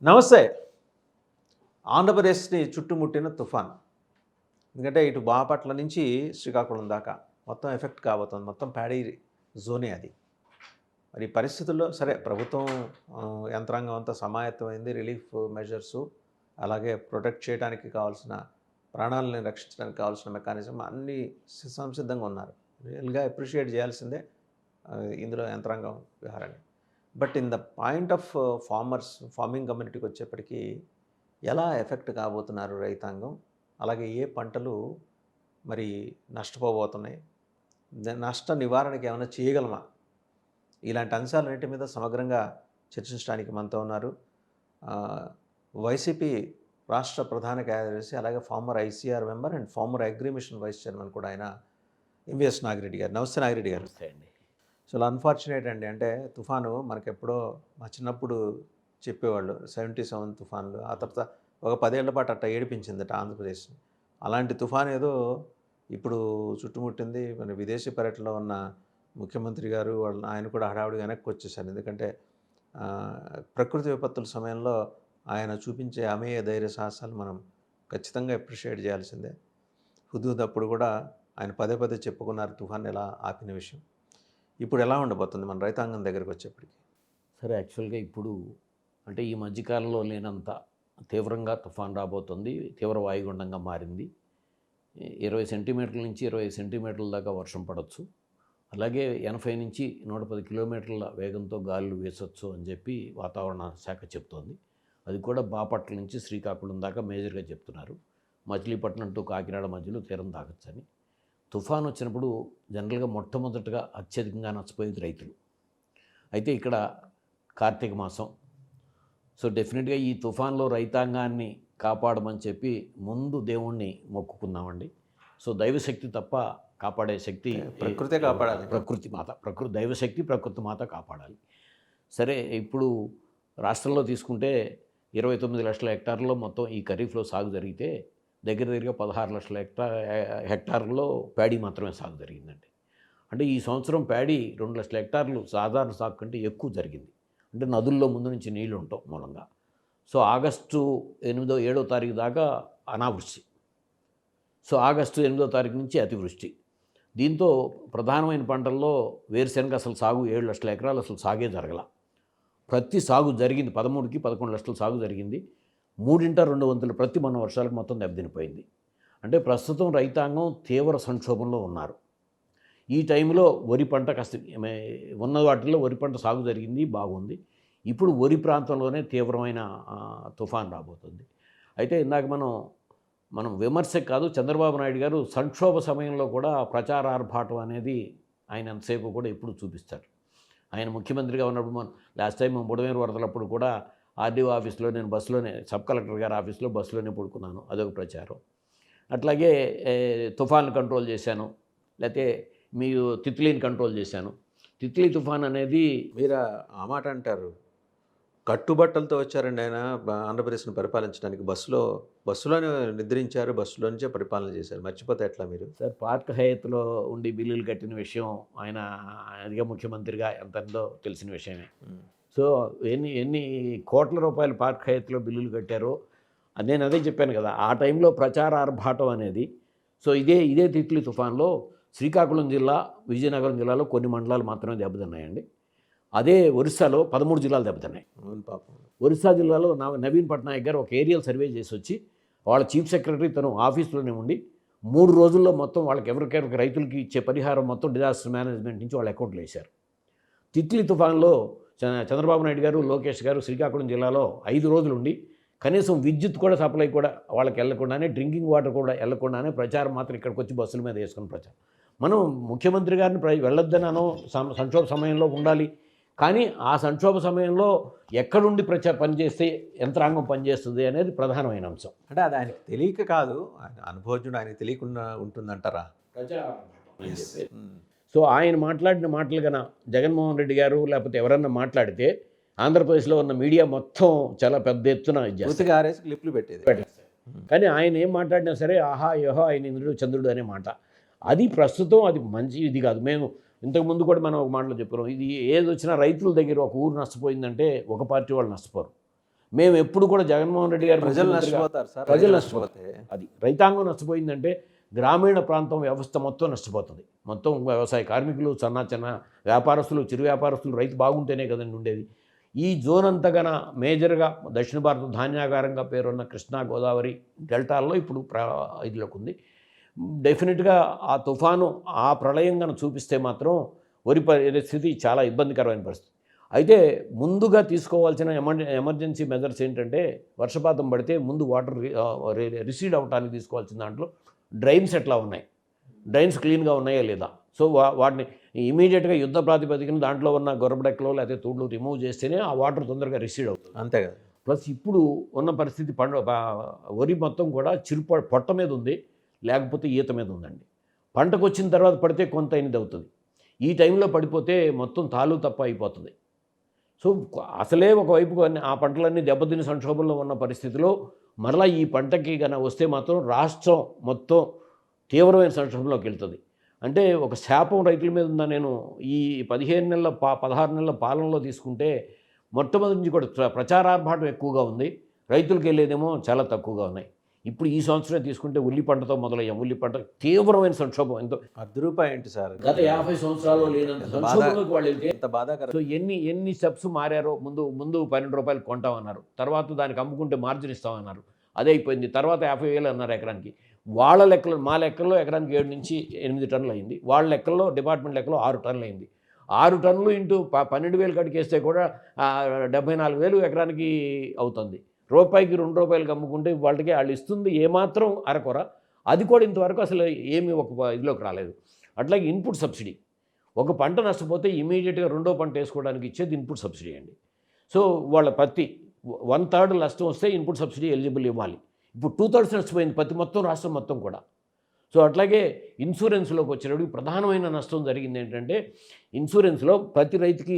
నమస్తే. ఆంధ్రప్రదేశ్‌ని చుట్టుముట్టిన తుఫాన్. ఎందుకంటే ఇటు బాపట్ల నుంచి శ్రీకాకుళం దాకా మొత్తం ఎఫెక్ట్ కాబోతోంది. మొత్తం ప్యాడీ జోనే అది. మరి ఈ పరిస్థితుల్లో సరే ప్రభుత్వం యంత్రాంగం అంతా సమాయత్తమైంది. రిలీఫ్ మెజర్సు అలాగే ప్రొటెక్ట్ చేయడానికి కావాల్సిన ప్రాణాలను రక్షించడానికి కావాల్సిన మెకానిజం అన్నీ సంసిద్ధంగా ఉన్నారు. రియల్‌గా అప్రిషియేట్ చేయాల్సిందే ఇందులో యంత్రాంగం వ్యవహారాన్ని. But in the point of farming కమ్యూనిటీకి వచ్చేప్పటికీ ఎలా ఎఫెక్ట్ కాబోతున్నారు రైతాంగం, అలాగే ఏ పంటలు మరి నష్టపోబోతున్నాయి, నష్ట నివారణకి ఏమైనా చేయగలమా, ఇలాంటి అంశాలన్నింటి మీద సమగ్రంగా చర్చించడానికి మనతో ఉన్నారు వైసీపీ రాష్ట్ర ప్రధాన కార్యదర్శి, అలాగే former ICR member and former అగ్రిమిషన్ వైస్ చైర్మన్ కూడా ఆయన ఎంవిఎస్ నాగిరెడ్డి గారు. నమస్తే నాగిరెడ్డి గారు. నమస్తే అండి. చాలా అన్ఫార్చునేట్ అండి. అంటే తుఫాను మనకెప్పుడో మా చిన్నప్పుడు చెప్పేవాళ్ళు 77 తుఫాన్లు, ఆ తర్వాత ఒక 10 ఏళ్ల పాటు అట్లా ఏడిపించిందట ఆంధ్రప్రదేశ్ని. అలాంటి తుఫాన్ ఏదో ఇప్పుడు చుట్టుముట్టింది. మన విదేశీ పర్యటనలో ఉన్న ముఖ్యమంత్రి గారు ఆయన కూడా హడావుడిగా వెనక్కి వచ్చేసారు. ఎందుకంటే ప్రకృతి విపత్తుల సమయంలో ఆయన చూపించే అమేయ ధైర్య సాహసాలు మనం ఖచ్చితంగా అప్రిషియేట్ చేయాల్సిందే. హుదూద్ అప్పుడు కూడా ఆయన పదే పదే చెప్పుకున్నారు తుఫాన్ ఎలా ఆపిన విషయం. ఇప్పుడు ఎలా ఉండబోతుంది మన రైతాంగం దగ్గరికి వచ్చేప్పటికి? సరే, యాక్చువల్గా ఇప్పుడు అంటే ఈ మధ్యకాలంలో లేనంత తీవ్రంగా తుఫాన్ రాబోతుంది. తీవ్ర వాయుగుండంగా మారింది. 20 సెంటీమీటర్ల నుంచి 25 సెంటీమీటర్ల దాకా వర్షం పడవచ్చు. అలాగే 80 నుంచి 110 కిలోమీటర్ల వేగంతో గాలులు వీసొచ్చు అని చెప్పి వాతావరణ శాఖ చెప్తోంది. అది కూడా బాపట్ల నుంచి శ్రీకాకుళం దాకా మేజర్గా చెప్తున్నారు. మచిలీపట్నం టు కాకినాడ మధ్యలో తీరం దాకొచ్చని. తుఫాన్ వచ్చినప్పుడు జనరల్గా మొట్టమొదటగా అత్యధికంగా నష్టపోయేది రైతులు. అయితే ఇక్కడ కార్తీక మాసం, సో డెఫినెట్గా ఈ తుఫాన్లో రైతాంగాన్ని కాపాడమని చెప్పి ముందు దేవుణ్ణి మొక్కుకుందామండి. సో దైవశక్తి తప్ప కాపాడే శక్తి ప్రకృతే కాపాడాలి. ప్రకృతి మాత, దైవశక్తి ప్రకృతి మాత కాపాడాలి. సరే, ఇప్పుడు రాష్ట్రంలో తీసుకుంటే 29 లక్షల హెక్టార్లలో మొత్తం ఈ ఖరీఫ్లో సాగు జరిగితే దగ్గరగా 16 లక్షల హెక్టార్లలో ప్యాడీ మాత్రమే సాగు జరిగిందండి. అంటే ఈ సంవత్సరం ప్యాడీ 2 లక్షల హెక్టార్లు సాధారణ సాగు కంటే ఎక్కువ జరిగింది. అంటే నదుల్లో ముందు నుంచి నీళ్లు ఉండటం మూలంగా. సో ఆగస్టు 8వ 7వ తారీఖు దాకా అనావృష్టి, సో ఆగస్టు 8వ తారీఖు నుంచి అతివృష్టి. దీంతో ప్రధానమైన పంటల్లో వేరుశెనగ అసలు సాగు 7 లక్షల ఎకరాలు అసలు సాగే జరగల. ప్రతి సాగు జరిగింది 13కి 11 లక్షల సాగు జరిగింది. 3/2 వంతులు ప్రతి మన వర్షాలకు మొత్తం దెబ్బతినిపోయింది. అంటే ప్రస్తుతం రైతాంగం తీవ్ర సంక్షోభంలో ఉన్నారు. ఈ టైంలో వరి పంట కాస్త ఉన్న వాటిల్లో వరి పంట సాగు జరిగింది, బాగుంది. ఇప్పుడు వరి ప్రాంతంలోనే తీవ్రమైన తుఫాన్ రాబోతుంది. అయితే ఇందాక మనం విమర్శకు కాదు, చంద్రబాబు నాయుడు గారు సంక్షోభ సమయంలో కూడా ప్రచార ఆర్భాటం అనేది ఆయన ఎంతసేపు కూడా ఎప్పుడు చూపిస్తారు. ఆయన ముఖ్యమంత్రిగా ఉన్నప్పుడు లాస్ట్ టైం బుడమేరు వరదలప్పుడు కూడా ఆర్డీఓ ఆఫీస్లో నేను బస్సులోనే, సబ్ కలెక్టర్ గారి ఆఫీస్లో బస్సులోనే పడుకున్నాను, అదొక ప్రచారం. అట్లాగే తుఫాన్లు కంట్రోల్ చేశాను, లేకపోతే మీరు తిత్లీని కంట్రోల్ చేశాను. తిత్లీ తుఫాన్ అనేది మీరు ఆ మాట అంటారు. కట్టుబట్టలతో వచ్చారండి ఆయన ఆంధ్రప్రదేశ్ను పరిపాలించడానికి. బస్సులోనే నిద్రించారు, బస్సులో నుంచే పరిపాలన చేశారు. మర్చిపోతే ఎట్లా మీరు? సార్, పార్క్ హయాత్లో ఉండి బిల్లులు కట్టిన విషయం ఆయన అధిక ముఖ్యమంత్రిగా ఎంత ఉందో తెలిసిన విషయమే. సో ఎన్ని కోట్ల రూపాయలు పార్క్ హయాత్లో బిల్లులు కట్టారో నేను అదే చెప్పాను కదా, ఆ టైంలో ప్రచార ఆర్భాటం అనేది. సో ఇదే తిత్లీ తుఫాన్లో శ్రీకాకుళం జిల్లా, విజయనగరం జిల్లాలో కొన్ని మండలాలు మాత్రమే దెబ్బతిన్నాయండి. అదే ఒరిస్సాలో 13 జిల్లాలు దెబ్బతిన్నాయి. పాపం. ఒరిస్సా జిల్లాలో నవీన్ పట్నాయక్ గారు ఒక ఏరియల్ సర్వే చేసి వచ్చి వాళ్ళ చీఫ్ సెక్రటరీ తను ఆఫీస్లోనే ఉండి 3 రోజుల్లో మొత్తం వాళ్ళకి ఎవరికెవరికి రైతులకి ఇచ్చే పరిహారం మొత్తం డిజాస్టర్ మేనేజ్మెంట్ నుంచి వాళ్ళ అకౌంట్లో వేశారు. తిత్లీ తుఫాన్లో చంద్రబాబు నాయుడు గారు, లోకేష్ గారు శ్రీకాకుళం జిల్లాలో 5 రోజులు ఉండి కనీసం విద్యుత్ కూడా సప్లై కూడా వాళ్ళకి వెళ్లకుండానే, డ్రింకింగ్ వాటర్ కూడా వెళ్లకుండానే ప్రచారం మాత్రం ఇక్కడికి వచ్చి బస్సుల మీద వేసుకుని ప్రచారం. మనం ముఖ్యమంత్రి గారిని వెళ్ళొద్దనో సంక్షోభ సమయంలో ఉండాలి, కానీ ఆ సంక్షోభ సమయంలో ఎక్కడుండి పనిచేస్తే యంత్రాంగం పనిచేస్తుంది అనేది ప్రధానమైన అంశం. అంటే అది ఆయనకి తెలియక కాదు, ఆయన అనుభవజ్ఞుడు, ఆయనకి తెలియకుండా ఉంటుందంటారా? సో ఆయన మాట్లాడిన మాటలు కన్నా జగన్మోహన్ రెడ్డి గారు లేకపోతే ఎవరన్నా మాట్లాడితే ఆంధ్రప్రదేశ్లో ఉన్న మీడియా మొత్తం చాలా పెద్ద ఎత్తున క్లిప్లు పెట్టేది. కానీ ఆయన ఏం మాట్లాడినా సరే ఆహా యోహో ఆయన ఇంద్రుడు చంద్రుడు అనే మాట, అది ప్రస్తుతం అది మంచి ఇది కాదు. మేము ఇంతకుముందు కూడా మనం ఒక మాటలో చెప్పుకున్నాం, ఇది ఏది వచ్చినా రైతుల దగ్గర ఒక ఊరు నష్టపోయిందంటే ఒక పార్టీ వాళ్ళు నష్టపోరు. మేము ఎప్పుడు కూడా జగన్మోహన్ రెడ్డి గారు ప్రజలు ముఖ్యమంత్రిగా- నష్టపోతారు సార్, ప్రజలు నష్టపోతే అది రైతాంగం నష్టపోయిందంటే గ్రామీణ ప్రాంతం వ్యవస్థ మొత్తం నష్టపోతుంది. మొత్తం వ్యవసాయ కార్మికులు, చిన్న వ్యాపారస్తులు, చిరు వ్యాపారస్తులు, రైతు బాగుంటేనే కదండి ఉండేది. ఈ జోన్ అంతా గన మేజర్గా దక్షిణ భారత ధాన్యాగారంగా పేరున్న కృష్ణా గోదావరి డెల్టాల్లో ఇప్పుడు ఇదిలోకి ఉంది. డెఫినెట్గా ఆ తుఫాను, ఆ ప్రళయం కనుక చూపిస్తే మాత్రం వరి పరిస్థితి చాలా ఇబ్బందికరమైన పరిస్థితి. అయితే ముందుగా తీసుకోవాల్సిన ఎమర్జెన్సీ మెజర్స్ ఏంటంటే, వర్షపాతం పడితే ముందు వాటర్ రిసీడ్ అవ్వడానికి తీసుకోవాల్సిన దాంట్లో డ్రైన్స్ ఎట్లా ఉన్నాయి, డ్రైన్స్ క్లీన్గా ఉన్నాయా లేదా. సో వాటిని ఇమీడియట్గా యుద్ధ ప్రాతిపదికన దాంట్లో ఉన్న గొర్రబడెక్కలో లేకపోతే తూడ్లు రిమూవ్ చేస్తేనే ఆ వాటర్ తొందరగా రిసీడ్ అవుతుంది. అంతే కదా. ప్లస్ ఇప్పుడు ఉన్న పరిస్థితి వరి మొత్తం కూడా పొట్ట మీద ఉంది, లేకపోతే ఈత మీద ఉందండి. పంటకు వచ్చిన తర్వాత పడితే కొంత అయినది అవుతుంది. ఈ టైంలో పడిపోతే మొత్తం తాలు తప్ప అయిపోతుంది. సో అసలే ఒకవైపు ఆ పంటలన్నీ దెబ్బతిని సంక్షోభంలో ఉన్న పరిస్థితిలో మరలా ఈ పంటకి కనుక వస్తే మాత్రం రాష్ట్రం మొత్తం తీవ్రమైన సంక్షోభంలోకి వెళ్తుంది. అంటే ఒక శాపం రైతుల మీద ఉందా. నేను ఈ 16 నెలల పాలనలో తీసుకుంటే మొట్టమొదటి నుంచి కూడా ప్రచారార్భాటం ఎక్కువగా ఉంది, రైతులకు వెళ్ళేదేమో చాలా తక్కువగా ఉన్నాయి. ఇప్పుడు ఈ సంవత్సరం తీసుకుంటే ఉల్లి పంటతో మొదలయ్యాం. ఉల్లి పంట తీవ్రమైన సంక్షోభం. ఎంతో ₹10 ఏంటి సార్, గత 50 సంవత్సరాల్లో లేనంత సంక్షోభంలోకి వాళ్ళు వెళ్తే. ఎంత బాధాకరం. సో ఎన్ని స్టెప్స్ మారారో. ముందు ₹12 కొంటామన్నారు, తర్వాత దానికి అమ్ముకుంటే మార్జిన్ ఇస్తామన్నారు, అదే అయిపోయింది. తర్వాత 50,000 అన్నారు ఎకరానికి. వాళ్ళ లెక్కలు, మా లెక్కల్లో ఎకరానికి 7 నుంచి 8 టన్నులు అయింది. వాళ్ళ లెక్కల్లో, డిపార్ట్మెంట్ లెక్కలో 6 టన్నులు అయింది. 6 టన్నులు ఇంటూ 12,000 కడికేస్తే కూడా 74,000 ఎకరానికి అవుతుంది. రూపాయికి ₹2 అమ్ముకుంటే వాళ్ళకి వాళ్ళు ఇస్తుంది ఏమాత్రం అరకొర. అది కూడా ఇంతవరకు అసలు ఏమీ ఒక ఇదిలోకి రాలేదు. అట్లాగే ఇన్పుట్ సబ్సిడీ, ఒక పంట నష్టపోతే ఇమీడియట్గా రెండో పంట వేసుకోవడానికి ఇచ్చేది ఇన్పుట్ సబ్సిడీ అండి. సో వాళ్ళ పత్తి 1/3 నష్టం వస్తే ఇన్పుట్ సబ్సిడీ ఎలిజిబుల్ ఇవ్వాలి. ఇప్పుడు 2/3 నష్టపోయింది పత్తి మొత్తం, రాష్ట్రం మొత్తం కూడా. సో అట్లాగే ఇన్సూరెన్స్లోకి వచ్చేటప్పుడు ప్రధానమైన నష్టం జరిగింది ఏంటంటే, ఇన్సూరెన్స్లో ప్రతి రైతుకి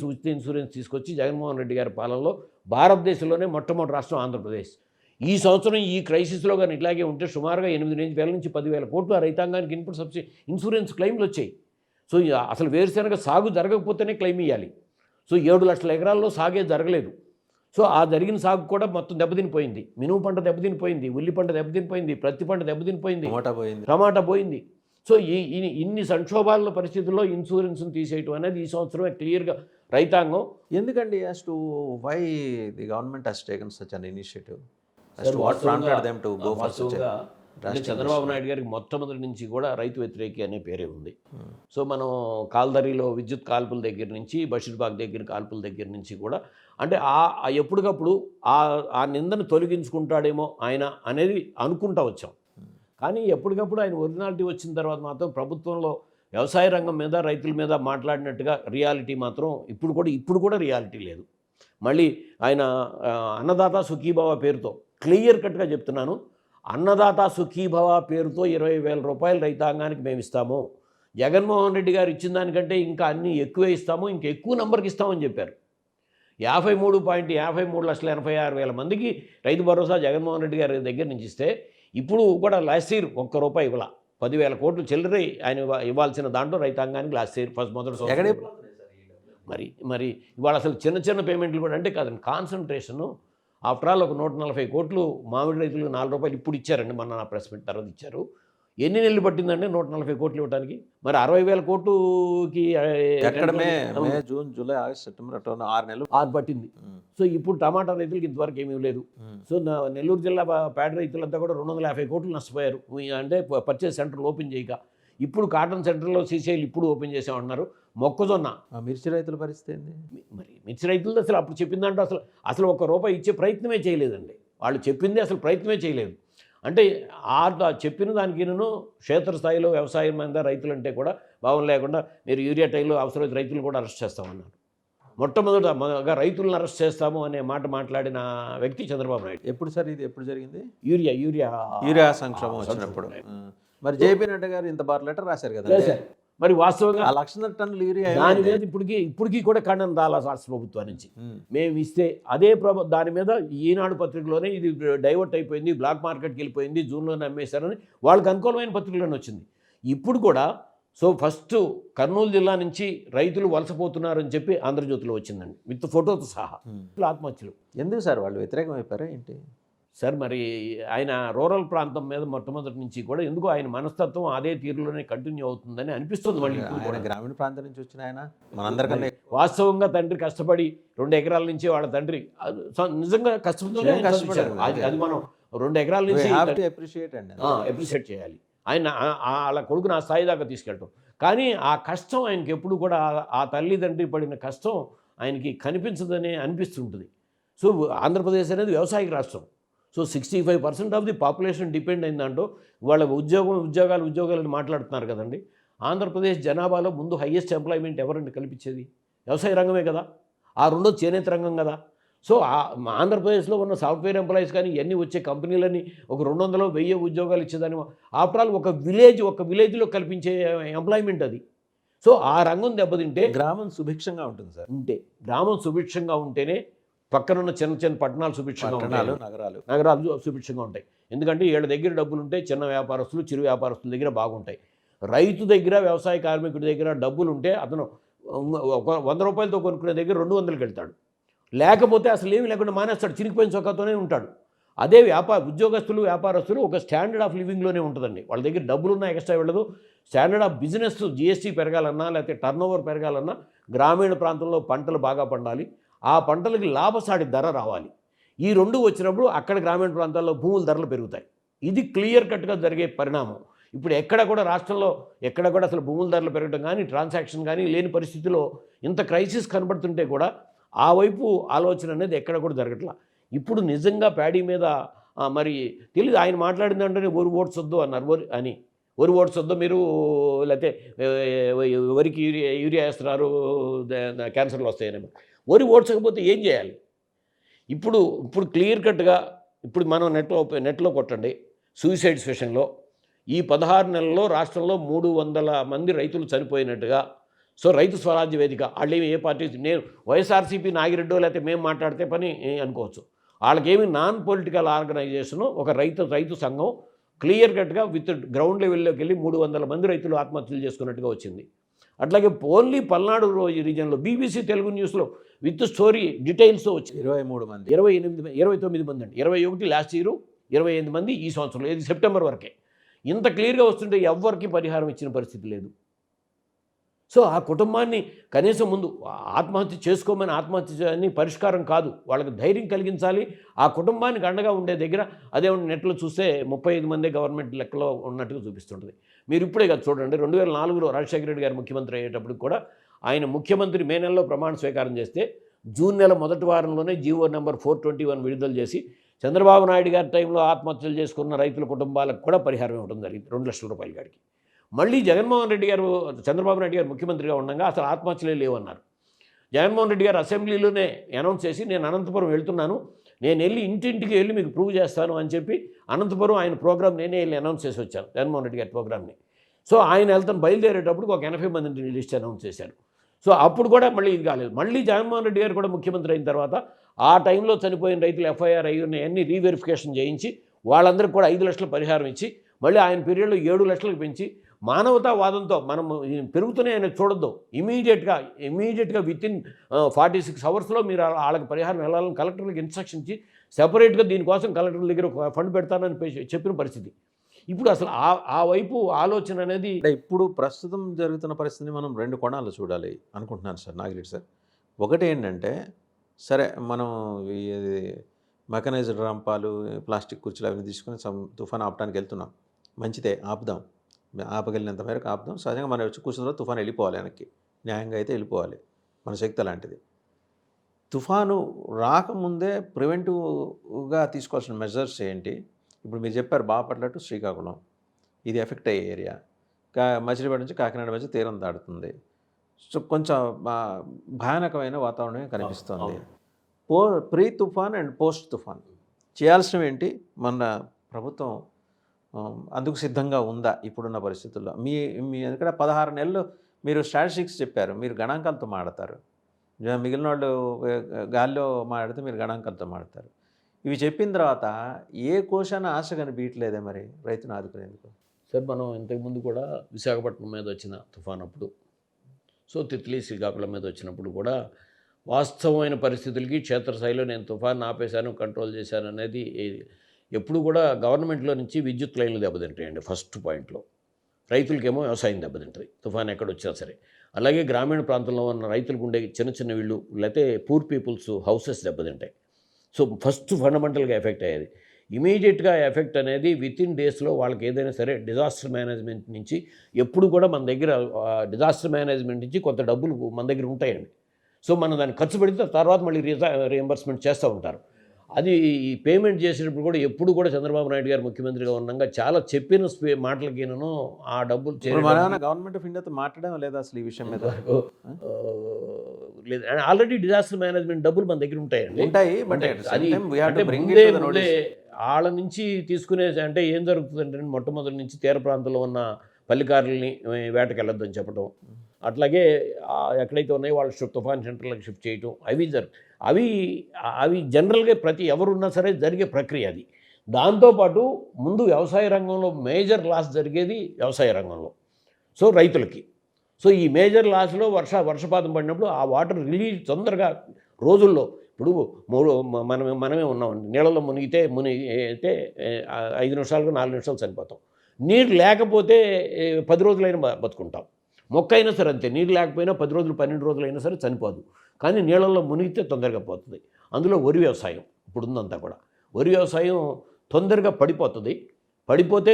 ఉచిత ఇన్సూరెన్స్ తీసుకొచ్చి జగన్మోహన్ రెడ్డి గారి పాలనలో భారతదేశంలోనే మొట్టమొదటి రాష్ట్రం ఆంధ్రప్రదేశ్. ఈ సంవత్సరం ఈ క్రైసిస్లో కానీ ఇట్లాగే ఉంటే సుమారుగా 8,000 నుంచి 10,000 కోట్లు ఆ రైతాంగానికి ఇన్పుట్ సబ్సిడీ ఇన్సూరెన్స్ క్లెయిమ్లు వచ్చాయి. సో అసలు వేరుశెనగ సాగు జరగకపోతేనే క్లెయిమ్ ఇవ్వాలి. సో 7 లక్షల ఎకరాల్లో సాగే జరగలేదు. సో ఆ జరిగిన సాగు కూడా మొత్తం దెబ్బతినిపోయింది. మినుము పంట దెబ్బతినిపోయింది, ఉల్లి పంట దెబ్బతినిపోయింది, ప్రతి పంట దెబ్బతినిపోయింది, టమాటా పోయింది. సో ఇన్ని సంక్షోభాల పరిస్థితుల్లో ఇన్సూరెన్స్ని తీసేయటం అనేది ఈ సంవత్సరమే క్లియర్గా రైతాంగం. ఎందుకండి why the government has taken such an initiative? As to what prompted them to go for such a drastic Chandrababu Naidu గారికి మొట్టమొదటి నుంచి కూడా రైతు వ్యతిరేకి అనే పేరే ఉంది. సో మనం కాల్దరిలో విద్యుత్ కాల్పుల దగ్గర నుంచి, బషీర్బాగ్ దగ్గర కాల్పుల దగ్గర నుంచి కూడా అంటే ఎప్పటికప్పుడు ఆ నిందను తొలగించుకుంటాడేమో ఆయన అనేది అనుకుంటా వచ్చాం. కానీ ఎప్పటికప్పుడు ఆయన ఒరిజినాలిటీ వచ్చిన తర్వాత మాత్రం ప్రభుత్వంలో వ్యవసాయ రంగం మీద, రైతుల మీద మాట్లాడినట్టుగా రియాలిటీ మాత్రం ఇప్పుడు కూడా రియాలిటీ లేదు. మళ్ళీ ఆయన అన్నదాత సుఖీభవ పేరుతో క్లియర్ కట్గా చెప్తున్నాను, అన్నదాత సుఖీభవ పేరుతో 20,000 రూపాయలు రైతాంగానికి మేము ఇస్తాము, జగన్మోహన్ రెడ్డి గారు ఇచ్చిన దానికంటే ఇంకా అన్నీ ఎక్కువే ఇస్తాము, ఇంకా ఎక్కువ నెంబర్కి ఇస్తామని చెప్పారు. 53,86,000 మందికి రైతు భరోసా జగన్మోహన్ రెడ్డి గారి దగ్గర నుంచి ఇస్తే, ఇప్పుడు కూడా లాస్ట్ ఇయర్ ₹1 ఇవ్వాల 10,000 కోట్లు చిల్లరే ఆయన ఇవ్వాల్సిన దాంట్లో రైతాంగానికి లాస్ట్ ఇయర్ మొదటి మరి ఇవాళ అసలు చిన్న పేమెంట్లు కూడా అంటే కాదండి, కాన్సన్ట్రేషను. ఆఫ్టర్ ఆల్ ఒక 140 కోట్లు మామిడి రైతులకు ₹4 ఇప్పుడు ఇచ్చారండి, మొన్న నా ప్రెస్ మీట్ తర్వాత ఇచ్చారు. ఎన్ని నెలలు పట్టిందండి 140 కోట్లు ఇవ్వడానికి? మరి 60,000 కోట్లుకి మే, జూన్, జూలై, ఆగస్ట్, సెప్టెంబర్ 6 నెలలు పట్టింది. సో ఇప్పుడు టమాటా రైతులకి ఇంతవరకు ఏమీ లేదు. సో నెల్లూరు జిల్లా పేడ రైతులంతా కూడా 250 కోట్లు నష్టపోయారు. అంటే పర్చేస్ సెంటర్లు ఓపెన్ చేయక. ఇప్పుడు కాటన్ సెంటర్లో శ్రీశైలం ఇప్పుడు ఓపెన్ చేసామన్నారు. మొక్కజొన్న, మిర్చి రైతుల పరిస్థితి ఏంది? మరి మిర్చి రైతులు అసలు అప్పుడు చెప్పిందంటే అసలు ₹1 ఇచ్చే ప్రయత్నమే చేయలేదండి. వాళ్ళు చెప్పింది అసలు ప్రయత్నమే చేయలేదు. అంటే చెప్పిన దానికి నేను క్షేత్రస్థాయిలో వ్యవసాయం మీద రైతులు అంటే కూడా భావం లేకుండా మీరు యూరియా టైంలో అవసరమైతే రైతులు కూడా అరెస్ట్ చేస్తామన్నారు. మొట్టమొదటిగా రైతులను అరెస్ట్ చేస్తాము అనే మాట మాట్లాడిన వ్యక్తి చంద్రబాబు నాయుడు. ఎప్పుడు సార్ ఇది, ఎప్పుడు జరిగింది? యూరియా సంక్షోభం వచ్చినప్పుడు. మరి జేపీ నడ్డా గారు ఇంత బార్ లెటర్ రాశారు కదా, మరి వాస్తవంగా 1,00,000 టన్నులు యూరియా దాని మీద ఇప్పటికీ కూడా ఖండన రాలా రాష్ట్ర ప్రభుత్వం నుంచి. మేము ఇస్తే అదే దాని మీద ఈనాడు పత్రికలోనే ఇది డైవర్ట్ అయిపోయింది, బ్లాక్ మార్కెట్కి వెళ్ళిపోయింది, జూన్లోనే అమ్మేశారని వాళ్ళకి అనుకూలమైన పత్రికలోనే వచ్చింది. ఇప్పుడు కూడా సో ఫస్ట్ కర్నూలు జిల్లా నుంచి రైతులు వలసపోతున్నారని చెప్పి ఆంధ్రజ్యోతిలో వచ్చిందండి విత్ ఫోటోతో సహా. ఆత్మహత్యలు ఎందుకు సార్ వాళ్ళు వ్యతిరేకం అయిపోయారా ఏంటి? సార్ మరి ఆయన రూరల్ ప్రాంతం మీద మొట్టమొదటి నుంచి కూడా ఎందుకు ఆయన మనస్తత్వం అదే తీరులోనే కంటిన్యూ అవుతుందని అనిపిస్తుంది మళ్ళీ ఇప్పుడు ఆయన కూడా. గ్రామీణ ప్రాంతం నుంచి వచ్చిన ఆయన మనందరికన్నా వాస్తవంగా తండ్రి కష్టపడి 2 ఎకరాల నుంచి వాళ్ళ తండ్రి నిజంగా కష్టపడి ఏం కష్టపడారు? అది మనం 2 ఎకరాల నుంచి అప్రిషియేట్ అండి. అప్రిషియేట్ చేయాలి. ఆయన వాళ్ళ కొడుకుని ఆ స్థాయి దాకా తీసుకెళ్ళటం. కానీ ఆ కష్టం ఆయనకి ఎప్పుడు కూడా ఆ తల్లిదండ్రి పడిన కష్టం ఆయనకి కనిపించదని అనిపిస్తుంటుంది. సో ఆంధ్రప్రదేశ్ అనేది వ్యవసాయక రాష్ట్రం. So 65% of the population depend అయిందంటూ వాళ్ళ ఉద్యోగాలని మాట్లాడుతున్నారు కదండి. ఆంధ్రప్రదేశ్ జనాభాలో ముందు హయ్యెస్ట్ ఎంప్లాయ్మెంట్ ఎవరండి కల్పించేది? వ్యవసాయ రంగమే కదా. ఆ రెండో చేనేత రంగం కదా. సో ఆంధ్రప్రదేశ్లో ఉన్న సాఫ్ట్వేర్ ఎంప్లాయీస్ కానీ ఇవన్నీ వచ్చే కంపెనీలని ఒక 200 1000 ఉద్యోగాలు ఇచ్చేదాన్ని ఆఫ్టర్ ఆల్ ఒక విలేజ్లో కల్పించే ఎంప్లాయ్మెంట్ అది. సో ఆ రంగం దెబ్బతింటే గ్రామం సుభిక్షంగా ఉంటుంది సార్. గ్రామం సుభిక్షంగా ఉంటేనే పక్కనున్న చిన్న పట్టణాలు సుభిక్షంగా ఉంటాయి, నగరాలు సుభిక్షంగా ఉంటాయి. ఎందుకంటే వీళ్ళ దగ్గర డబ్బులు ఉంటాయి, చిన్న వ్యాపారస్తులు చిరు వ్యాపారస్తుల దగ్గర బాగుంటాయి. రైతు దగ్గర వ్యవసాయ కార్మికుడి దగ్గర డబ్బులు ఉంటే అతను ఒక 100 రూపాయలతో కొనుక్కునే దగ్గర 200కి వెళ్తాడు. లేకపోతే అసలు ఏమీ లేకుండా మానేస్తాడు, చిరిగిపోయిన చొక్కాతోనే ఉంటాడు. అదే ఉద్యోగస్తులు వ్యాపారస్తులు ఒక స్టాండర్డ్ ఆఫ్ లివింగ్లోనే ఉంటుందండి. వాళ్ళ దగ్గర డబ్బులున్నా ఎక్స్ట్రా వెళ్ళదు. స్టాండర్డ్ ఆఫ్ బిజినెస్ జీఎస్టీ పెరగాలన్నా లేకపోతే టర్న్ ఓవర్ పెరగాలన్నా గ్రామీణ ప్రాంతంలో పంటలు బాగా పండాలి, ఆ పంటలకి లాభసాటి ధర రావాలి. ఈ 2 వచ్చినప్పుడు అక్కడ గ్రామీణ ప్రాంతాల్లో భూముల ధరలు పెరుగుతాయి. ఇది క్లియర్ కట్గా జరిగే పరిణామం. ఇప్పుడు ఎక్కడ కూడా రాష్ట్రంలో ఎక్కడ కూడా అసలు భూముల ధరలు పెరగడం కానీ ట్రాన్సాక్షన్ కానీ లేని పరిస్థితిలో ఇంత క్రైసిస్ కనబడుతుంటే కూడా ఆ వైపు ఆలోచన అనేది ఎక్కడ కూడా జరగట్లా. ఇప్పుడు నిజంగా ప్యాడీ మీద మరి తెలియదు, ఆయన మాట్లాడింది అంటే ఒరి ఓట్స్ వద్దు అన్నారు. ఒరి ఓట్స్ వద్దు మీరు, లేకపోతే వరికి యూరియా వేస్తున్నారు క్యాన్సర్లు వస్తాయని. వరి ఓడ్చకపోతే ఏం చేయాలి? ఇప్పుడు క్లియర్ కట్గా ఇప్పుడు మనం నెట్లో కొట్టండి సూసైడ్స్ విషయంలో ఈ 16 నెలల్లో రాష్ట్రంలో 300 మంది రైతులు చనిపోయినట్టుగా. సో రైతు స్వరాజ్య వేదిక వాళ్ళు ఏ పార్టీ, నేను వైఎస్ఆర్సీపీ నాగిరెడ్డో లేకపోతే మేము మాట్లాడితే పని అనుకోవచ్చు. వాళ్ళకేమి నాన్ పొలిటికల్ ఆర్గనైజేషను ఒక రైతు సంఘం క్లియర్ కట్గా విత్ గ్రౌండ్ లెవెల్లోకి వెళ్ళి 300 మంది రైతులు ఆత్మహత్యలు చేసుకున్నట్టుగా వచ్చింది. అట్లాగే ఓన్లీ పల్నాడు రీజన్లో బీబీసీ తెలుగు న్యూస్లో విత్ స్టోరీ డీటెయిల్స్తో వచ్చింది 23 మంది, 29 మంది అండి. 21 లాస్ట్ ఇయర్, 28 మంది ఈ సంవత్సరంలో, ఇది సెప్టెంబర్ వరకే. ఇంత క్లియర్గా వస్తుంటే ఎవ్వరికి పరిహారం ఇచ్చిన పరిస్థితి లేదు. సో ఆ కుటుంబాన్ని కనీసం ముందు ఆత్మహత్య చేసుకోమని, ఆత్మహత్య పరిష్కారం కాదు, వాళ్ళకి ధైర్యం కలిగించాలి. ఆ కుటుంబానికి అండగా ఉండే దగ్గర అదే నెట్లో చూస్తే 35 మంది గవర్నమెంట్ లెక్కలో ఉన్నట్టుగా చూపిస్తుంటుంది. మీరు ఇప్పుడే కదా చూడండి, 2004లో రాజశేఖర రెడ్డి గారు ముఖ్యమంత్రి అయ్యేటప్పుడు కూడా ఆయన ముఖ్యమంత్రి మే నెలలో ప్రమాణ స్వీకారం చేస్తే జూన్ నెల మొదటి వారంలోనే జీవో నెంబర్ 421 విడుదల చేసి చంద్రబాబు నాయుడు గారి టైంలో ఆత్మహత్యలు చేసుకున్న రైతుల కుటుంబాలకు కూడా పరిహారం ఇవ్వడం జరిగింది 2 లక్షల రూపాయల కాడికి. మళ్ళీ జగన్మోహన్ రెడ్డి గారు, చంద్రబాబు నాయుడు గారు ముఖ్యమంత్రిగా ఉండగా అసలు ఆత్మహత్యలే లేవన్నారు. జగన్మోహన్ రెడ్డి గారు అసెంబ్లీలోనే అనౌన్స్ చేసి నేను అనంతపురం వెళ్తున్నాను, నేను వెళ్ళి ఇంటింటికి వెళ్ళి మీకు ప్రూవ్ చేస్తాను అని చెప్పి అనంతపురం ఆయన ప్రోగ్రామ్ నేనే వెళ్ళి అనౌన్స్ చేసి వచ్చాను, జగన్మోహన్ రెడ్డి గారి ప్రోగ్రామ్ని. సో ఆయన వెళ్తాను బయలుదేరేటప్పుడు ఒక 80 మందిని లిస్ట్ అనౌన్స్ చేశారు. సో అప్పుడు కూడా మళ్ళీ ఇది కాలేదు. మళ్ళీ జగన్మోహన్ రెడ్డి గారు కూడా ముఖ్యమంత్రి అయిన తర్వాత ఆ టైంలో చనిపోయిన రైతులు ఎఫ్ఐఆర్ అయ్యి ఉన్నాయన్నీ రీవెరిఫికేషన్ చేయించి వాళ్ళందరికీ కూడా 5 లక్షలు పరిహారం ఇచ్చి మళ్ళీ ఆయన పీరియడ్లో 7 లక్షలకు పెంచి మానవతావాదంతో మనం పెరుగుతూనే ఆయన చూడొద్దు, ఇమీడియట్గా వితిన్ 46 అవర్స్లో మీరు వాళ్ళకి పరిహారం వెళ్ళాలని కలెక్టర్లకు ఇన్స్ట్రక్షన్ ఇచ్చి సెపరేట్గా దీనికోసం కలెక్టర్ దగ్గర ఒక ఫండ్ పెడతానని చెప్పిన పరిస్థితి. ఇప్పుడు అసలు ఆ వైపు ఆలోచన అనేది ఇప్పుడు ప్రస్తుతం జరుగుతున్న పరిస్థితిని మనం 2 కోణాలు చూడాలి అనుకుంటున్నాను సార్ నాగిరెడ్డి సార్. ఒకటి ఏంటంటే, సరే మనం మెకనైజ్డ్ రంపాలు, ప్లాస్టిక్ కుర్చీలు అవన్నీ తీసుకుని తుఫాన్ ఆపడానికి వెళ్తున్నాం, మంచిదే, ఆపుదాం, ఆపగలిగినంత మేరకు ఆపుదాం. సహజంగా మనం వచ్చి కూర్చున్న తర్వాత తుఫాను వెళ్ళిపోవాలి, వెనక్కి న్యాయంగా అయితే వెళ్ళిపోవాలి, మన శక్తి అలాంటిది. తుఫాను రాకముందే ప్రివెంటివ్గా తీసుకోవాల్సిన మెజర్స్ ఏంటి? ఇప్పుడు మీరు చెప్పారు బాపట్ల టు శ్రీకాకుళం, ఇది ఎఫెక్ట్ అయ్యే ఏరియా. మచిలీపట్నం నుంచి కాకినాడ మధ్య తీరం దాడుతుంది. సో కొంచెం భయానకమైన వాతావరణమే కనిపిస్తుంది. ప్రీ తుఫాన్ అండ్ పోస్ట్ తుఫాన్ చేయాల్సినవి ఏంటి? మన ప్రభుత్వం అందుకు సిద్ధంగా ఉందా ఇప్పుడున్న పరిస్థితుల్లో? మీ ఎందుకంటే 16 నెలలు మీరు స్టాటిస్టిక్స్ చెప్పారు, మీరు గణాంకాలతో మాడతారు. మిగిలిన వాళ్ళు గాల్లో మాడితే మీరు గణాంకాలతో మాడతారు. ఇవి చెప్పిన తర్వాత ఏ కోశాన ఆశ కనిపించలేదే మరి రైతును ఆదుకునేందుకు? సార్ మనం ఇంతకుముందు కూడా విశాఖపట్నం మీద వచ్చిన తుఫాన్ అప్పుడు, సో తిత్లీ శ్రీకాకుళం మీద వచ్చినప్పుడు కూడా వాస్తవమైన పరిస్థితులకి క్షేత్రస్థాయిలో నేను తుఫాన్ ఆపేశాను, కంట్రోల్ చేశాను అనేది ఎప్పుడు కూడా గవర్నమెంట్లో నుంచి విద్యుత్ లైన్లు దెబ్బతింటాయండి. ఫస్ట్ పాయింట్లో రైతులకేమో వ్యవసాయం దెబ్బతింటుంది తుఫాన్ ఎక్కడొచ్చినా సరే. అలాగే గ్రామీణ ప్రాంతంలో ఉన్న రైతులకు ఉండే చిన్న చిన్న ఇళ్ళు లేకపోతే పూర్ పీపుల్స్ హౌసెస్ దెబ్బతింటాయి. సో ఫస్ట్ ఫండమెంటల్గా ఎఫెక్ట్ అయ్యేది. ఇమీడియట్గా ఎఫెక్ట్ అనేది వితిన్ డేస్లో వాళ్ళకి ఏదైనా సరే డిజాస్టర్ మేనేజ్మెంట్ నుంచి ఎప్పుడు కూడా మన దగ్గర డిజాస్టర్ మేనేజ్మెంట్ నుంచి కొంత డబ్బులు మన దగ్గర ఉంటాయండి. సో మనం దాన్ని ఖర్చు పెడితే తర్వాత మళ్ళీ రీఎంబర్స్మెంట్ చేస్తూ ఉంటారు. అది ఈ పేమెంట్ చేసేటప్పుడు కూడా ఎప్పుడు కూడా చంద్రబాబు నాయుడు గారు ముఖ్యమంత్రిగా ఉండగా చాలా చెప్పిన మాటలకినను ఆ డబ్బులు గవర్నమెంట్ ఆఫ్ ఇండియాతో మాట్లాడడం లేదా అసలు ఈ విషయం మీద? లేదు, ఆల్రెడీ డిజాస్టర్ మేనేజ్మెంట్ డబ్బులు మన దగ్గర ఉంటాయండి. ఉంటాయి. అంటే ముందే వాళ్ళ నుంచి తీసుకునే అంటే ఏం జరుగుతుందంటే మొట్టమొదటి నుంచి తీర ప్రాంతంలో ఉన్న పల్లికారులని వేటకి వెళ్ళొద్దని చెప్పడం, అట్లాగే ఎక్కడైతే ఉన్నాయో వాళ్ళు తుఫాన్ సెంటర్లకు షిఫ్ట్ చేయటం, అవి జనరల్గా ప్రతి ఎవరున్నా సరే జరిగే ప్రక్రియ అది. దాంతోపాటు ముందు వ్యవసాయ రంగంలో మేజర్ లాస్ జరిగేది వ్యవసాయ రంగంలో, సో రైతులకి. సో ఈ మేజర్ లాస్లో వర్షపాతం పడినప్పుడు ఆ వాటర్ రిలీజ్ తొందరగా రోజుల్లో, ఇప్పుడు మనమే ఉన్నామండి, నీళ్ళలో మునిగితే 5 నిమిషాలకు 4 నిమిషాలు చనిపోతాం. నీరు లేకపోతే 10 రోజులైనా బతుకుంటాం. మొక్క అయినా సరే అంతే, నీరు లేకపోయినా 10 రోజులు 12 రోజులైనా సరే చనిపోదు. కానీ నీళ్ళల్లో మునిగితే తొందరగా పోతుంది. అందులో వరి వ్యవసాయం ఇప్పుడు ఉందంతా కూడా. వరి వ్యవసాయం తొందరగా పడిపోతుంది. పడిపోతే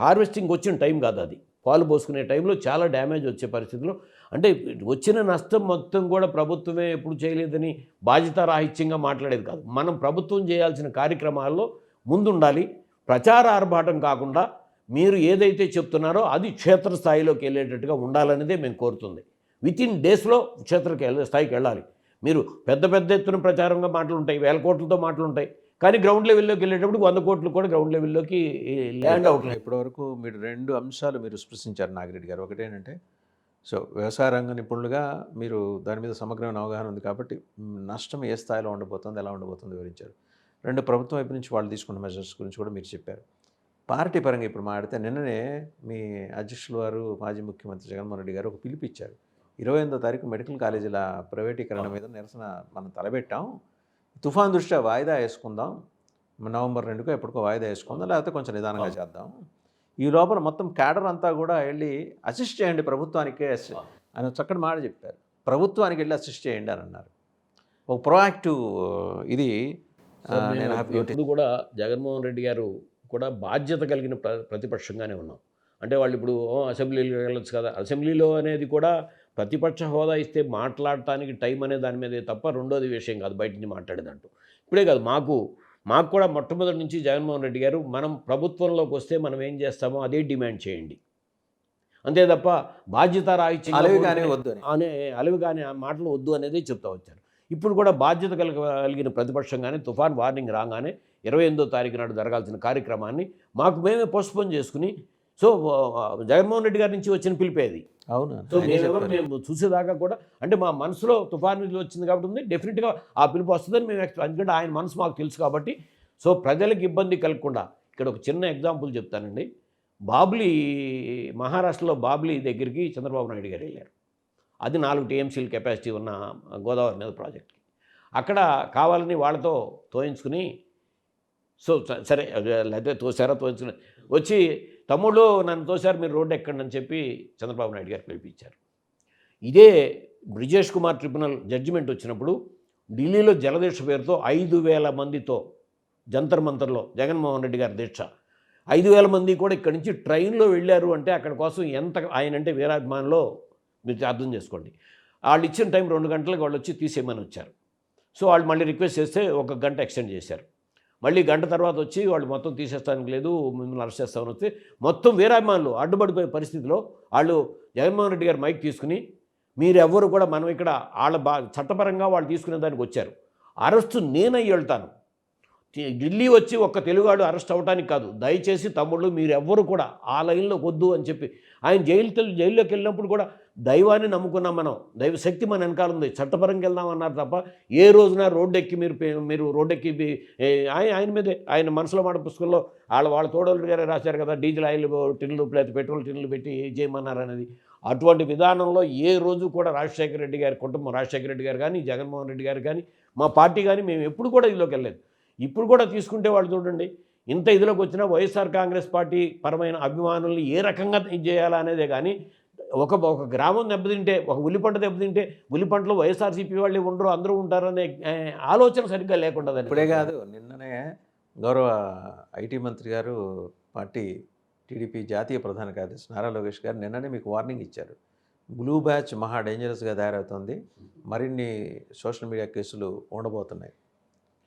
హార్వెస్టింగ్ వచ్చిన టైం కాదు, అది పాలు పోసుకునే టైంలో చాలా డ్యామేజ్ వచ్చే పరిస్థితిలో, అంటే వచ్చిన నష్టం మొత్తం కూడా ప్రభుత్వమే ఎప్పుడు చేయలేదని బాధ్యతారాహిత్యంగా మాట్లాడేది కాదు. మనం ప్రభుత్వం చేయాల్సిన కార్యక్రమాల్లో ముందుండాలి. ప్రచార ఆర్భాటం కాకుండా మీరు ఏదైతే చెప్తున్నారో అది క్షేత్రస్థాయిలోకి వెళ్ళేటట్టుగా ఉండాలనేదే మేము కోరుతుంది. వితిన్ డేస్లో స్థాయికి వెళ్ళాలి. మీరు పెద్ద ఎత్తున ప్రచారంగా మాటలు ఉంటాయి, 1000 కోట్లతో మాటలు ఉంటాయి, కానీ గ్రౌండ్ లెవెల్లోకి వెళ్ళేటప్పుడు 100 కోట్లు కూడా గ్రౌండ్ లెవెల్లోకి ల్యాండ్ అవుతుంది. ఇప్పటివరకు మీరు 2 అంశాలు మీరు స్పృశించారు నాగిరెడ్డి గారు. ఒకటేంటంటే, సో వ్యవసాయ రంగ నిపుణులుగా మీరు దాని మీద సమగ్రమైన అవగాహన ఉంది కాబట్టి నష్టం ఏ స్థాయిలో ఉండబోతుంది, ఎలా ఉండబోతుంది వివరించారు. 2 ప్రభుత్వం వైపు నుంచి వాళ్ళు తీసుకున్న మెజర్స్ గురించి కూడా మీరు చెప్పారు. పార్టీ పరంగా ఇప్పుడు మాట్లాడితే, నిన్ననే మీ అధ్యక్షులు వారు మాజీ ముఖ్యమంత్రి జగన్మోహన్ రెడ్డి గారు ఒక పిలుపిచ్చారు. 28వ తారీఖు మెడికల్ కాలేజీల ప్రైవేటీకరణ మీద నిరసన మనం తలపెట్టాం, తుఫాన్ దృష్ట్యా వాయిదా వేసుకుందాం, నవంబర్ 2కో ఎప్పటికో వాయిదా వేసుకుందాం, లేకపోతే కొంచెం నిదానంగా చేద్దాం, ఈ లోపల మొత్తం క్యాడర్ అంతా కూడా వెళ్ళి అసిస్ట్ చేయండి ప్రభుత్వానికే అని చక్కటి మాట చెప్పారు. ప్రభుత్వానికి వెళ్ళి అసిస్ట్ చేయండి అని అన్నారు. ఒక ప్రొయాక్టివ్ ఇది ఇప్పుడు కూడా జగన్మోహన్ రెడ్డి గారు కూడా బాధ్యత కలిగిన ప్రతిపక్షంగానే ఉన్నాం. అంటే వాళ్ళు ఇప్పుడు అసెంబ్లీలో వెళ్ళొచ్చు కదా, అసెంబ్లీలో అనేది కూడా ప్రతిపక్ష హోదా ఇస్తే మాట్లాడటానికి టైం అనే దాని మీదే తప్ప రెండోది విషయం కాదు బయట నుంచి మాట్లాడేదంటూ. ఇప్పుడే కాదు, మాకు కూడా మొట్టమొదటి నుంచి జగన్మోహన్ రెడ్డి గారు మనం ప్రభుత్వంలోకి వస్తే మనం ఏం చేస్తామో అదే డిమాండ్ చేయండి, అంతే తప్ప బాధ్యతారాహిత్యం అలవిగానే మాటలు వద్దు అనేది చెప్తా వచ్చారు. ఇప్పుడు కూడా బాధ్యత కలిగిన ప్రతిపక్షంగానే తుఫాన్ వార్నింగ్ రాగానే 28వ తారీఖు నాడు జరగాల్సిన కార్యక్రమాన్ని మేమే పోస్ట్పోన్ చేసుకుని, సో జగన్మోహన్ రెడ్డి గారి నుంచి వచ్చిన పిలిపేది. అవును. సో మేము చూసేదాకా కూడా అంటే మా మనసులో తుఫాన్ వచ్చింది కాబట్టి ఉంది, డెఫినెట్గా ఆ పిలుపు వస్తుందని మేము ఎందుకంటే ఆయన మనసు మాకు తెలుసు కాబట్టి. సో ప్రజలకు ఇబ్బంది కలగకుండా ఇక్కడ ఒక చిన్న ఎగ్జాంపుల్ చెప్తానండి. మహారాష్ట్రలో బాబ్లీ దగ్గరికి చంద్రబాబు నాయుడు గారు వెళ్ళారు. అది 4 TMCల కెపాసిటీ ఉన్న గోదావరి మీద ప్రాజెక్ట్కి. అక్కడ కావాలని వాళ్ళతో తోయించుకుని, సో సరే లేకపోతే తోయించుకుని వచ్చి, తమ్ముళ్ళు నన్ను తోసారు, మీరు రోడ్డు ఎక్కండి అని చెప్పి చంద్రబాబు నాయుడు గారు పిలిపించారు. ఇదే బ్రిజేష్ కుమార్ ట్రిబ్యునల్ జడ్జిమెంట్ వచ్చినప్పుడు ఢిల్లీలో జలదీక్ష పేరుతో 5,000 మందితో జంతర్ మంతర్లో జగన్మోహన్ రెడ్డి గారి దీక్ష, 5,000 మంది కూడా ఇక్కడి నుంచి ట్రైన్లో వెళ్ళారు అంటే అక్కడ కోసం ఎంత ఆయనంటే వీరాభిమానంలో మీరు అర్థం చేసుకోండి. వాళ్ళు ఇచ్చిన టైం 2 గంటలకు వాళ్ళు వచ్చి తీసేయమని వచ్చారు. సో వాళ్ళు మళ్ళీ రిక్వెస్ట్ చేస్తే 1 గంట ఎక్స్టెండ్ చేశారు. మళ్ళీ గంట తర్వాత వచ్చి వాళ్ళు మొత్తం తీసేస్తానికి లేదు, మిమ్మల్ని అరెస్ట్ చేస్తామని వస్తే మొత్తం వీరాభిమానులు అడ్డుపడిపోయే పరిస్థితిలో వాళ్ళు జగన్మోహన్ రెడ్డి గారు మైక్ తీసుకుని, మీరెవ్వరు కూడా మనం ఇక్కడ చట్టపరంగా వాళ్ళు తీసుకునే దానికి వచ్చారు, అరెస్టు నేనై వెళ్తాను, ఢిల్లీ వచ్చి ఒక్క తెలుగువాడు అరెస్ట్ అవ్వడానికి కాదు, దయచేసి తమ్ముళ్ళు మీరు ఎవ్వరు కూడా ఆ లైన్లోకి వద్దు అని చెప్పి ఆయన జైల్లోకి వెళ్ళినప్పుడు కూడా దైవాన్ని నమ్ముకున్నాం మనం, దైవశక్తి మన వెనకాల ఉంది, చట్టపరంగా వెళ్దాం అన్నారు తప్ప ఏ రోజున రోడ్డు ఎక్కి మీరు రోడ్డు ఎక్కి ఆయన మీదే ఆయన మనసులో మాట పుస్తకంలో వాళ్ళ తోడోళ్ళు గారే రాశారు కదా, డీజిల్ ఆయిల్ టిన్నులు లేదా పెట్రోల్ టిన్నులు పెట్టి ఏం చేయమన్నారు అనేది. అటువంటి విధానంలో ఏ రోజు కూడా రాజశేఖర రెడ్డి గారి కుటుంబం, రాజశేఖర రెడ్డి గారు కానీ, జగన్మోహన్ రెడ్డి గారు కానీ, మా పార్టీ కానీ మేము ఎప్పుడు కూడా ఇదిలోకి వెళ్ళలేదు. ఇప్పుడు కూడా తీసుకుంటే వాళ్ళు చూడండి ఇంత ఇదిలోకి వచ్చినా వైఎస్ఆర్ కాంగ్రెస్ పార్టీ పరమైన అభిమానుల్ని ఏ రకంగా ఇది చేయాలా అనేదే కానీ ఒక గ్రామం దెబ్బతింటే, ఒక ఉల్లిపంట దెబ్బతింటే ఉల్లిపంటలో వైఎస్ఆర్సీపీ వాళ్ళు ఉండరు, అందరూ ఉంటారనే ఆలోచన సరిగ్గా లేకుండా. ఇప్పుడే కాదు, నిన్ననే గౌరవ ఐటీ మంత్రి గారు, పార్టీ టీడీపీ జాతీయ ప్రధాన కార్యదర్శి నారా లోకేష్ గారు నిన్ననే మీకు వార్నింగ్ ఇచ్చారు. బ్లూ బ్యాచ్ మహా డేంజరస్గా తయారవుతుంది, మరిన్ని సోషల్ మీడియా కేసులు ఉండబోతున్నాయి,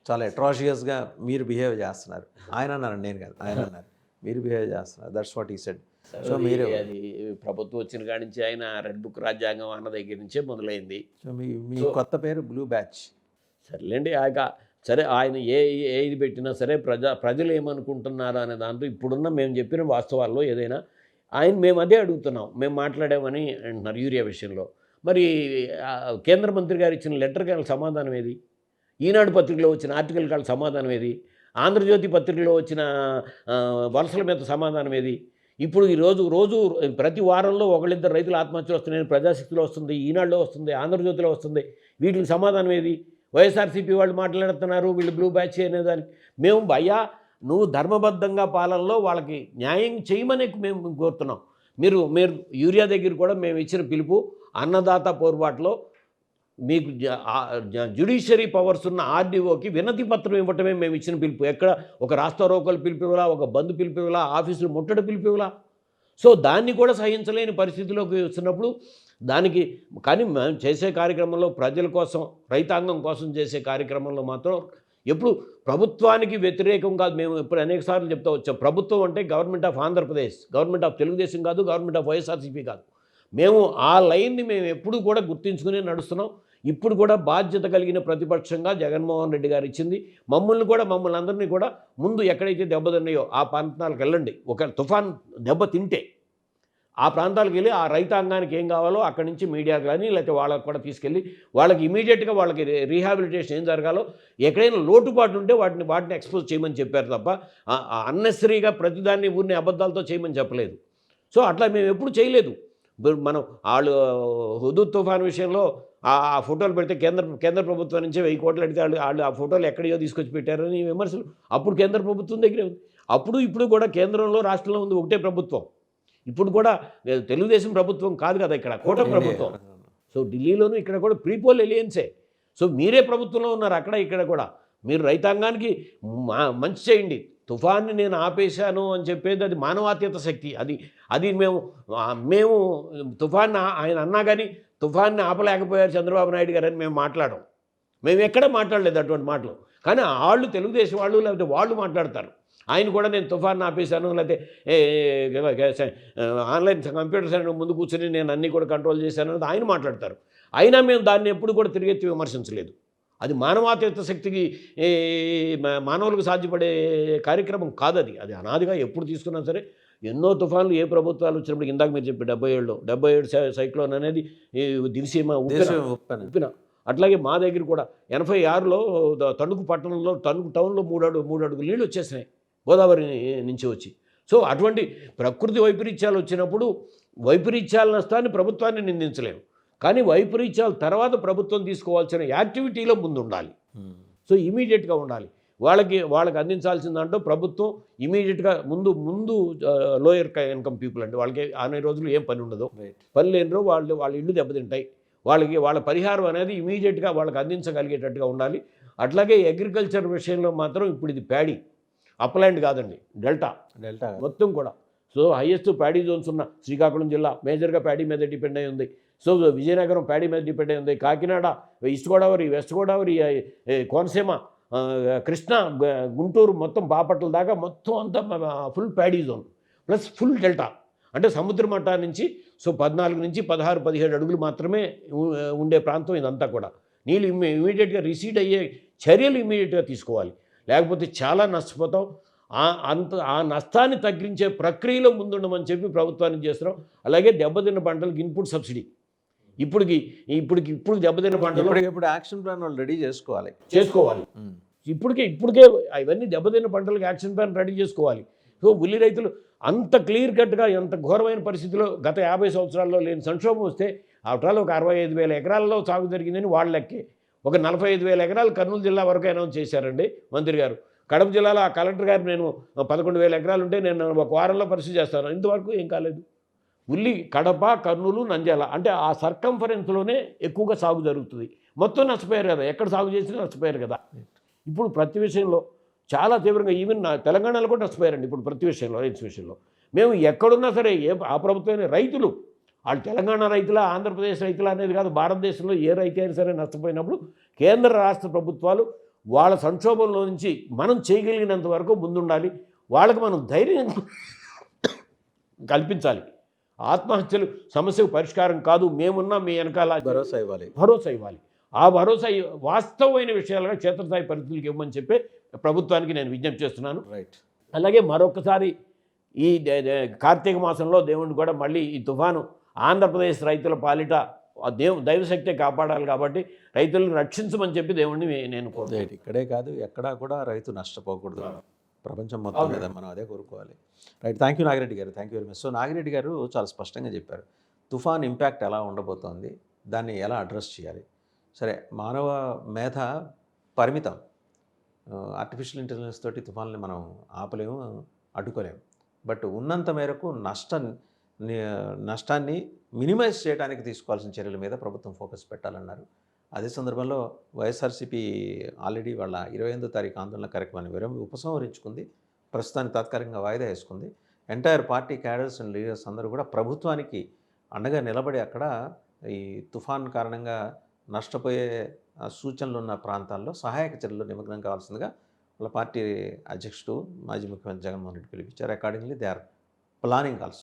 చాలా అట్రాషియస్గా మీరు బిహేవ్ చేస్తున్నారు. ఆయన అన్నారు, నేను కాదు, ఆయన అన్నారు మీరు బిహేవ్ చేస్తున్నారు. దట్స్ వాట్ ఈ సెడ్. సో మీరు అది ప్రభుత్వం వచ్చిన కాడి నుంచి ఆయన రెడ్ బుక్ రాజ్యాంగం అన్న దగ్గర నుంచే మొదలైంది. సో మీ కొత్త పేరు బ్లూ బ్యాచ్. సర్లేండి, సరే ఆయన ఏది పెట్టినా సరే ప్రజలు ఏమనుకుంటున్నారు అనే దాంతో ఇప్పుడున్న మేము చెప్పిన వాస్తవాల్లో ఏదైనా మేము అదే అడుగుతున్నాం. మేము మాట్లాడామని అంటున్నారు యూరియా విషయంలో. మరి కేంద్ర మంత్రి గారు ఇచ్చిన లెటర్కి వాళ్ళ సమాధానం ఏది? ఈనాడు పత్రికలో వచ్చిన ఆర్టికల్కి వాళ్ళ సమాధానం ఏది? ఆంధ్రజ్యోతి పత్రికలో వచ్చిన వలసల మీద సమాధానం ఏది? ఇప్పుడు రోజు ప్రతి వారంలో ఒకళ్ళిద్దరు రైతులు ఆత్మహత్యలు వస్తున్నాయని ప్రజాశక్తిలో వస్తుంది, ఈనాడులో వస్తుంది, ఆంధ్రజ్యోతిలో వస్తుంది. వీటికి సమాధానం ఏది? వైఎస్ఆర్సీపీ వాళ్ళు మాట్లాడుతున్నారు వీళ్ళు బ్లూ బ్యాచ్ అనేదానికి. మేము భయ్యా నువ్వు ధర్మబద్ధంగా పాలనలో వాళ్ళకి న్యాయం చేయమని మేము కోరుతున్నాం. మీరు యూరియా దగ్గర కూడా మేము ఇచ్చిన పిలుపు అన్నదాత పోరుబాటులో మీకు జ్యుడిషియరీ పవర్స్ ఉన్న ఆర్డీఓకి వినతి పత్రం ఇవ్వటమే మేము ఇచ్చిన పిలుపు. ఎక్కడ ఒక రాస్తారోకలు పిలుపు ఇవ్వాలా, ఒక బంద్ పిలుపు ఇవ్వాలా, ఆఫీసులు ముట్టడి పిలుపు ఇవ్వాలా. సో దాన్ని కూడా సహించలేని పరిస్థితిలోకి వచ్చినప్పుడు దానికి కానీ మేము చేసే కార్యక్రమంలో ప్రజల కోసం, రైతాంగం కోసం చేసే కార్యక్రమంలో మాత్రం ఎప్పుడు ప్రభుత్వానికి వ్యతిరేకం కాదు. మేము ఇప్పుడు అనేక సార్లు చెప్తా వచ్చాం, ప్రభుత్వం అంటే government of Andhra Pradesh, government of Telugu Desam కాదు, గవర్నమెంట్ ఆఫ్ వైఎస్ఆర్సీపీ కాదు. మేము ఆ లైన్ని మేము ఎప్పుడు కూడా గుర్తించుకుని నడుస్తున్నాం. ఇప్పుడు కూడా బాధ్యత కలిగిన ప్రతిపక్షంగా జగన్మోహన్ రెడ్డి గారు ఇచ్చింది. మమ్మల్ని అందరినీ కూడా ముందు ఎక్కడైతే దెబ్బతిన్నాయో ఆ ప్రాంతాలకు వెళ్ళండి. ఒక తుఫాన్ దెబ్బ తింటే ఆ ప్రాంతాలకు వెళ్ళి ఆ రైతాంగానికి ఏం కావాలో అక్కడి నుంచి మీడియా కానీ లేకపోతే వాళ్ళకి కూడా తీసుకెళ్ళి వాళ్ళకి ఇమీడియట్గా వాళ్ళకి రీహాబిలిటేషన్ ఏం జరగాలో ఎక్కడైనా లోటుపాటు ఉంటే వాటిని ఎక్స్పోజ్ చేయమని చెప్పారు తప్ప అన్నెసరీగా ప్రతిదాన్ని ఊరిని అబద్ధాలతో చేయమని చెప్పలేదు. సో అట్లా మేము ఎప్పుడు చేయలేదు. మనం వాళ్ళు హుదూద్ తుఫాన్ విషయంలో ఆ ఫోటోలు పెడితే కేంద్ర ప్రభుత్వం నుంచి 1000 కోట్లు అడిగితే వాళ్ళు ఆ ఫోటోలు ఎక్కడో తీసుకొచ్చి పెట్టారని విమర్శలు అప్పుడు కేంద్ర ప్రభుత్వం దగ్గరే ఉంది. ఇప్పుడు కూడా కేంద్రంలో రాష్ట్రంలో ఉంది ఒకటే ప్రభుత్వం. ఇప్పుడు కూడా తెలుగుదేశం ప్రభుత్వం కాదు కదా, ఇక్కడ కూటమి ప్రభుత్వం. సో ఢిల్లీలోనూ ఇక్కడ కూడా ప్రీపోల్ ఎలియన్సే. సో మీరే ప్రభుత్వంలో ఉన్నారు అక్కడ ఇక్కడ కూడా. మీరు రైతాంగానికి మంచి చేయండి. తుఫాన్ని నేను ఆపేశాను అని చెప్పేది అది మానవాతీత శక్తి. అది మేము తుఫాన్ని ఆయన అన్నా కానీ తుఫాన్ని ఆపలేకపోయారు చంద్రబాబు నాయుడు గారు అని మేము మాట్లాడడం. మేము ఎక్కడ మాట్లాడలేదు అటువంటి మాటలు. కానీ వాళ్ళు తెలుగుదేశం వాళ్ళు లేకపోతే వాళ్ళు మాట్లాడతారు. ఆయన కూడా నేను తుఫాన్ని ఆపేశాను లేకపోతే ఆన్లైన్ కంప్యూటర్ సెంటర్ ముందు కూర్చొని నేను అన్నీ కూడా కంట్రోల్ చేశాను అనేది ఆయన మాట్లాడతారు. అయినా మేము దాన్ని ఎప్పుడు కూడా తిరిగెత్తి విమర్శించలేదు. అది మానవాతీత శక్తికి మానవులకు సాధ్యపడే కార్యక్రమం కాదది. అది అనాదిగా ఎప్పుడు తీసుకున్నా సరే ఎన్నో తుఫాన్లు ఏ ప్రభుత్వాలు వచ్చినప్పుడు ఇందాక మీరు చెప్పి 77 సైక్లోన్ అనేది దివిసీమ ఉప్పిన. అట్లాగే మా దగ్గర కూడా 86లో తణుకు పట్టణంలో తణుకు టౌన్లో 3 అడుగులు నీళ్ళు వచ్చేసినాయి గోదావరి నుంచి వచ్చి. సో అటువంటి ప్రకృతి వైపరీత్యాలు వచ్చినప్పుడు వైపరీత్యాల నష్టాన్ని ప్రభుత్వాన్ని నిందించలేము. కానీ వైపరీత్యాల తర్వాత ప్రభుత్వం తీసుకోవాల్సిన యాక్టివిటీలో ముందు ఉండాలి. సో ఇమీడియట్గా ఉండాలి. వాళ్ళకి అందించాల్సిన దాంట్లో ప్రభుత్వం ఇమీడియట్గా ముందు లోయర్ ఇన్కమ్ పీపుల్ అంటే వాళ్ళకి అనే రోజులు ఏం పని ఉండదు, పని లేనిరో వాళ్ళ ఇళ్ళు దెబ్బతింటాయి. వాళ్ళ పరిహారం అనేది ఇమీడియట్గా వాళ్ళకి అందించగలిగేటట్టుగా ఉండాలి. అట్లాగే అగ్రికల్చర్ విషయంలో మాత్రం ఇప్పుడు ఇది ప్యాడీ అప్లాండ్ కాదండి, డెల్టా మొత్తం కూడా. సో హైయెస్ట్ ప్యాడీ జోన్స్ ఉన్న శ్రీకాకుళం జిల్లా మేజర్గా ప్యాడీ మీద డిపెండ్ అయి ఉంది. సో విజయనగరం ప్యాడీ మీద డిపెండ్ అయి ఉంది. కాకినాడ, ఈస్ట్ గోదావరి, వెస్ట్ గోదావరి, కోనసీమ, కృష్ణా, గుంటూరు, మొత్తం బాపట్ల దాకా మొత్తం అంతా full paddy zone plus full delta. అంటే సముద్ర మట్టాల నుంచి 14 నుంచి 16, 17 అడుగులు మాత్రమే ఉండే ప్రాంతం ఇదంతా కూడా. నీళ్ళు ఇమీడియట్గా రిసీడ్ అయ్యే చర్యలు ఇమీడియట్గా తీసుకోవాలి. లేకపోతే చాలా నష్టపోతాం. ఆ నష్టాన్ని తగ్గించే ప్రక్రియలో ముందుండమని చెప్పి ప్రభుత్వానికి చేస్తున్నాం. అలాగే దెబ్బతిన్న పంటలకు ఇన్పుట్ సబ్సిడీ ఇప్పుడు దెబ్బతిన్న పంటలు ఇప్పటికిప్పుడు యాక్షన్ ప్లాన్ వాళ్ళు రెడీ చేసుకోవాలి. ఇప్పటికే అవన్నీ దెబ్బతిన్న పంటలకు యాక్షన్ ప్లాన్ రెడీ చేసుకోవాలి. సో ఉల్లి రైతులు అంత క్లియర్ కట్గా ఎంత ఘోరమైన పరిస్థితిలో గత 50 సంవత్సరాల్లో లేని సంక్షోభం వస్తే ఆఫ్టర్ ఒక 65,000 ఎకరాల్లో సాగు జరిగిందని వాళ్ళ లెక్కే. ఒక 45,000 ఎకరాలు కర్నూలు జిల్లా వరకు అనౌన్స్ చేశారండి మంత్రి గారు. కడప జిల్లాలో ఆ కలెక్టర్ గారు నేను 11,000 ఎకరాలు ఉంటే నేను ఒక వారంలో పరిస్థితి చేస్తాను. ఇంతవరకు ఏం కాలేదు. ఉల్లి కడప, కర్నూలు, నంద్యాల అంటే ఆ సర్కంఫరెన్స్లోనే ఎక్కువగా సాగు జరుగుతుంది. మొత్తం నష్టపోయారు కదా, ఎక్కడ సాగు చేసినా నష్టపోయారు కదా. ఇప్పుడు ప్రతి విషయంలో చాలా తీవ్రంగా ఈవెన్ తెలంగాణలో కూడా నష్టపోయారండి. ఇప్పుడు ప్రతి విషయంలో రైతు విషయంలో మేము ఎక్కడున్నా సరే ఆ ప్రభుత్వమైన రైతులు వాళ్ళు తెలంగాణ రైతులా ఆంధ్రప్రదేశ్ రైతులా అనేది కాదు, భారతదేశంలో ఏ రైతు అయినా సరే నష్టపోయినప్పుడు కేంద్ర రాష్ట్ర ప్రభుత్వాలు వాళ్ళ సంక్షోభంలో నుంచి మనం చేయగలిగినంత వరకు ముందుండాలి. వాళ్ళకి మనం ధైర్యం కల్పించాలి. ఆత్మహత్యలు సమస్యకు పరిష్కారం కాదు, మేమున్నా మీ వెనకాల భరోసా ఇవ్వాలి. ఆ భరోసా వాస్తవమైన విషయాలుగా క్షేత్రస్థాయి పరిస్థితులకు ఇవ్వమని చెప్పి ప్రభుత్వానికి నేను విజ్ఞప్తి చేస్తున్నాను. రైట్. అలాగే మరొకసారి ఈ కార్తీక మాసంలో దేవుడిని కూడా మళ్ళీ ఈ తుఫాను ఆంధ్రప్రదేశ్ రైతుల పాలిట దైవశక్తి కాపాడాలి కాబట్టి రైతులను రక్షించమని చెప్పి దేవుడిని నేను కోరుతున్నాను. ఇక్కడే కాదు, ఎక్కడా కూడా రైతు నష్టపోకూడదు. ప్రపంచం మొత్తం మీద మనం అదే కోరుకోవాలి. రైట్. థ్యాంక్ యూ నాగిరెడ్డి గారు. Thank you very much. So Nagireddy గారు చాలా స్పష్టంగా చెప్పారు తుఫాన్ ఇంపాక్ట్ ఎలా ఉండబోతోంది, దాన్ని ఎలా అడ్రస్ చేయాలి. సరే, మానవ మేధ పరిమితం. ఆర్టిఫిషియల్ ఇంటెలిజెన్స్ తోటి తుఫాన్ని మనం ఆపలేము, అడ్డుకోలేము. బట్ ఉన్నంత మేరకు నష్టాన్ని మినిమైజ్ చేయడానికి తీసుకోవాల్సిన చర్యల మీద ప్రభుత్వం ఫోకస్ పెట్టాలన్నారు. అదే సందర్భంలో వైఎస్ఆర్సీపీ ఆల్రెడీ వాళ్ళ 28వ తారీఖు ఆందోళన కార్యక్రమాన్ని ఉపసంహరించుకుంది. ప్రస్తుతానికి తాత్కాలికంగా వాయిదా వేసుకుంది. Entire party cadres and leaders అందరూ కూడా ప్రభుత్వానికి అండగా నిలబడి అక్కడ ఈ తుఫాన్ కారణంగా నష్టపోయే సూచనలు ఉన్న ప్రాంతాల్లో సహాయక చర్యల్లో నిమగ్నం కావాల్సిందిగా వాళ్ళ పార్టీ అధ్యక్షుడు మాజీ ముఖ్యమంత్రి జగన్మోహన్ రెడ్డి పిలిపించారు. Accordingly they are planning also.